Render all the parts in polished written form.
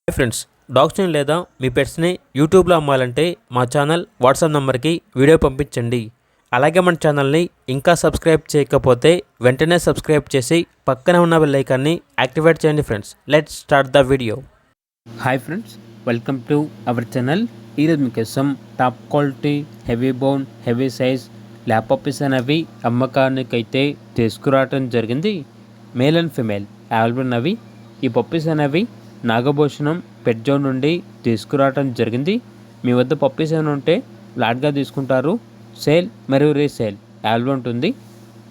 Hi friends, డాగ్స్ని లేదా మీ పెట్స్ని యూట్యూబ్లో అమ్మాలంటే మా ఛానల్ వాట్సాప్ నెంబర్కి వీడియో పంపించండి. అలాగే మన ఛానల్ని ఇంకా సబ్స్క్రైబ్ చేయకపోతే వెంటనే సబ్స్క్రైబ్ చేసి పక్కనే ఉన్న బెల్ ఐకాన్ని యాక్టివేట్ చేయండి. Friends, let's start the video. Hi friends, welcome to our channel. ఈరోజు మీకోసం top quality heavy bone heavy size lap puppies అనేవి అమ్మకానికైతే తీసుకురావటం జరిగింది. మేల్ అండ్ ఫిమేల్ అవైలబుల్ ఉన్నవి. ఈ పప్పీస్ అనేవి నాగభూషణం పెట్ జోన్ నుండి తీసుకురావటం జరిగింది. మీ వద్ద పప్పీస్ ఏమైనా ఉంటే లాట్గా తీసుకుంటారు. సేల్ మరియు రీసేల్ అవైలబుల్ ఉంటుంది.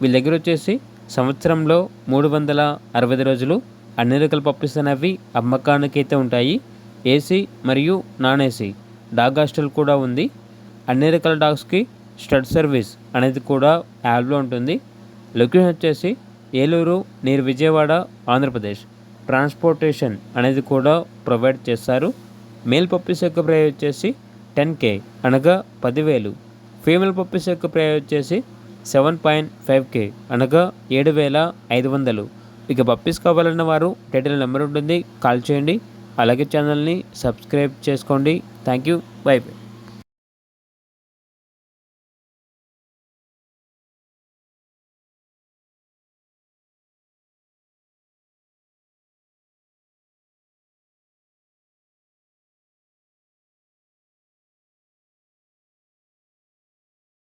వీళ్ళ దగ్గర వచ్చేసి సంవత్సరంలో 365 రోజులు అన్ని రకాల పప్పీస్ అనేవి అమ్మకానికి అయితే ఉంటాయి. ఏసీ మరియు నాన్ ఏసీ డాగ్ హాస్టల్ కూడా ఉంది. అన్ని రకాల డాగ్స్కి స్టడ్ సర్వీస్ అనేది కూడా అవైలబుల్ ఉంటుంది. లొకేషన్ వచ్చేసి ఏలూరు నియర్ విజయవాడ, ఆంధ్రప్రదేశ్. ట్రాన్స్పోర్టేషన్ అనేది కూడా ప్రొవైడ్ చేస్తారు. మేల్ పప్పీస్ యొక్క ప్రైస్ వచ్చేసి 10K అనగా 10,000. ఫీమేల్ పప్పీస్ యొక్క ప్రైస్ వచ్చేసి 7.5K అనగా 7,500. ఇక పప్పీస్ కావాలన్న వారు టైటిల్ నెంబర్ ఉంటుంది, కాల్ చేయండి. అలాగే ఛానల్ని సబ్స్క్రైబ్ చేసుకోండి. Thank you, by by.